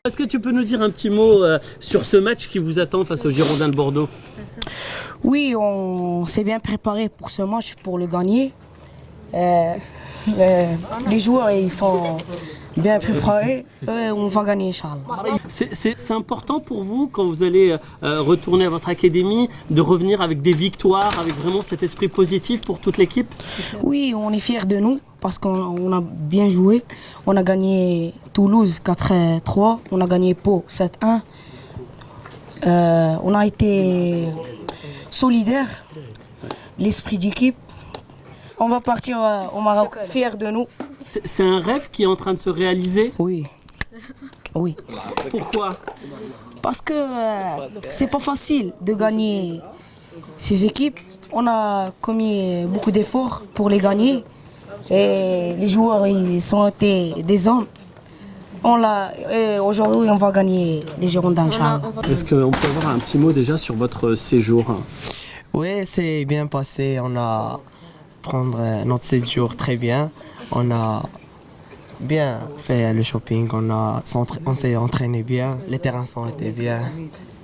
Est-ce que tu peux nous dire un petit mot sur ce match qui vous attend face aux Girondins de Bordeaux? Oui, on s'est bien préparé pour ce match, pour le gagner. Les joueurs, ils sont bien préparés. On va gagner, Inch'Allah. C'est important pour vous, quand vous allez retourner à votre académie, de revenir avec des victoires, avec vraiment cet esprit positif pour toute l'équipe? Oui, on est fiers de nous parce qu'on a bien joué. On a gagné Toulouse 4-3, on a gagné Pau 7-1. On a été solidaires, l'esprit d'équipe. On va partir au Maroc fiers de nous. C'est un rêve qui est en train de se réaliser? Oui. Oui. Pourquoi? Parce que c'est pas facile de gagner ces équipes. On a commis beaucoup d'efforts pour les gagner. Et les joueurs, ils sont été des hommes. Aujourd'hui, on va gagner les Girondins, Inch'Allah. Est-ce qu'on peut avoir un petit mot déjà sur votre séjour? Oui, c'est bien passé. On a prendre notre séjour très bien. On a bien fait le shopping. On s'est entraîné bien. Les terrains ont été bien.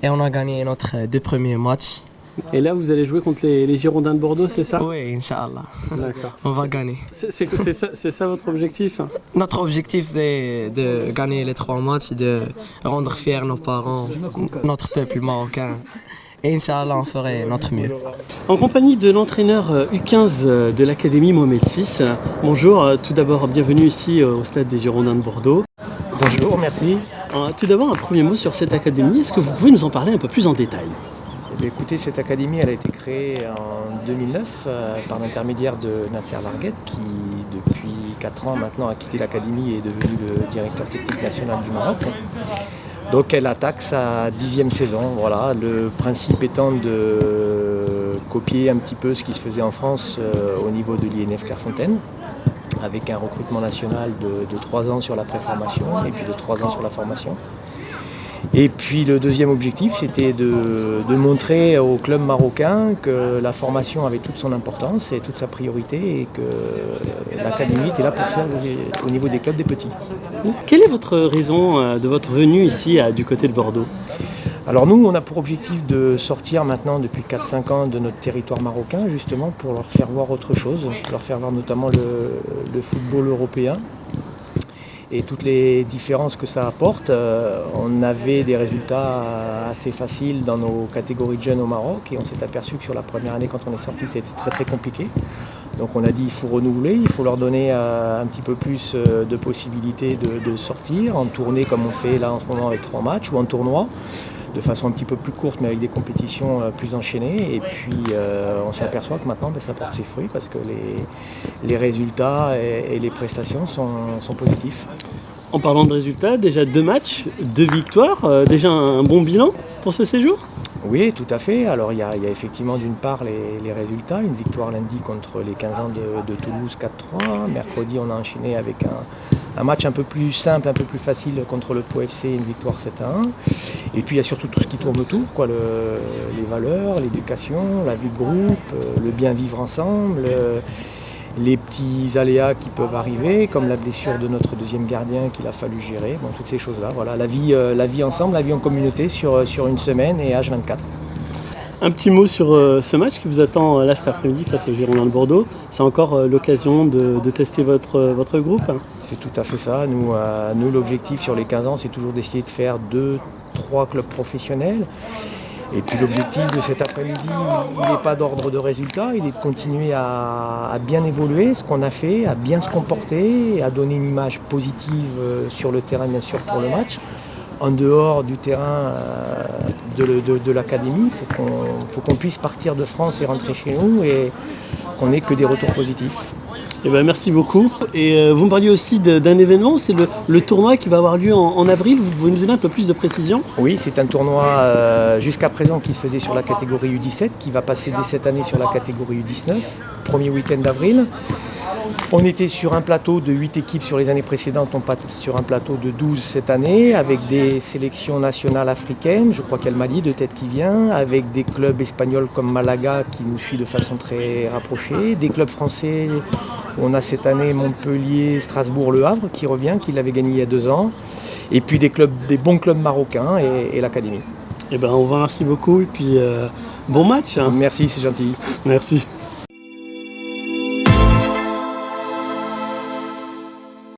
Et on a gagné notre 2 premiers matchs. Et là, vous allez jouer contre les Girondins de Bordeaux, c'est ça? Oui, Inch'Allah. D'accord. On va gagner. C'est ça votre objectif? Notre objectif, c'est de gagner les 3 matchs, de rendre fiers nos parents, notre peuple marocain. Et Inch'Allah, on ferait notre mieux. En compagnie de l'entraîneur U15 de l'Académie Mohamed VI. Bonjour, tout d'abord, bienvenue ici au stade des Girondins de Bordeaux. Bonjour, merci. Tout d'abord, un premier mot sur cette académie. Est-ce que vous pouvez nous en parler un peu plus en détail? Écoutez, cette académie, elle a été créée en 2009 par l'intermédiaire de Nasser Larguet, qui depuis 4 ans maintenant a quitté l'académie et est devenu le directeur technique national du Maroc. Donc elle attaque sa 10e saison. Voilà. Le principe étant de copier un petit peu ce qui se faisait en France au niveau de l'INF Clairefontaine, avec un recrutement national de 3 ans sur la préformation et puis de 3 ans sur la formation. Et puis le deuxième objectif, c'était de montrer au club marocain que la formation avait toute son importance et toute sa priorité et que l'académie était là pour faire au niveau des clubs des petits. Quelle est votre raison de votre venue ici du côté de Bordeaux? Alors nous, on a pour objectif de sortir maintenant depuis 4-5 ans de notre territoire marocain, justement pour leur faire voir autre chose, leur faire voir notamment le football européen. Et toutes les différences que ça apporte. On avait des résultats assez faciles dans nos catégories de jeunes au Maroc et on s'est aperçu que sur la première année, quand on est sorti, c'était très très compliqué. Donc on a dit il faut renouveler, il faut leur donner un petit peu plus de possibilités de sortir, en tournée comme on fait là en ce moment avec 3 matchs ou en tournoi, de façon un petit peu plus courte mais avec des compétitions plus enchaînées. Et puis on s'aperçoit que maintenant ça porte ses fruits parce que les résultats et les prestations sont positifs. En parlant de résultats, déjà 2 matchs, 2 victoires, déjà un bon bilan pour ce séjour? Oui, tout à fait. Alors il y a effectivement d'une part les résultats, une victoire lundi contre les 15 ans de Toulouse 4-3. Mercredi on a enchaîné avec un match un peu plus simple, un peu plus facile contre le Pau FC, une victoire 7-1. Et puis il y a surtout tout ce qui tourne autour, les valeurs, l'éducation, la vie de groupe, le bien vivre ensemble, les petits aléas qui peuvent arriver, comme la blessure de notre deuxième gardien qu'il a fallu gérer. Bon, toutes ces choses-là, voilà, la vie ensemble, la vie en communauté sur une semaine et H24. Un petit mot sur ce match qui vous attend là cet après-midi face aux Girondins de Bordeaux. C'est encore l'occasion de tester votre groupe? C'est tout à fait ça. Nous, l'objectif sur les 15 ans, c'est toujours d'essayer de faire 2-3 clubs professionnels. Et puis l'objectif de cet après-midi, il n'est pas d'ordre de résultat, il est de continuer à bien évoluer ce qu'on a fait, à bien se comporter, à donner une image positive sur le terrain bien sûr pour le match. En dehors du terrain de l'académie, il faut qu'on puisse partir de France et rentrer chez nous et qu'on n'ait que des retours positifs. Eh ben, merci beaucoup. Et vous me parliez aussi d'un événement, c'est le tournoi qui va avoir lieu en avril. Vous pouvez nous donner un peu plus de précision? Oui, c'est un tournoi jusqu'à présent qui se faisait sur la catégorie U17, qui va passer dès cette année sur la catégorie U19, premier week-end d'avril. On était sur un plateau de 8 équipes sur les années précédentes, on passe sur un plateau de 12 cette année, avec des sélections nationales africaines, je crois qu'il y a le Mali de tête qui vient, avec des clubs espagnols comme Malaga qui nous suit de façon très rapprochée, des clubs français, on a cette année Montpellier, Strasbourg, Le Havre qui revient, qui l'avait gagné il y a 2 ans, et puis des bons clubs marocains et l'académie. Eh ben, on vous remercie beaucoup et puis bon match. Hein. Merci, c'est gentil. Merci.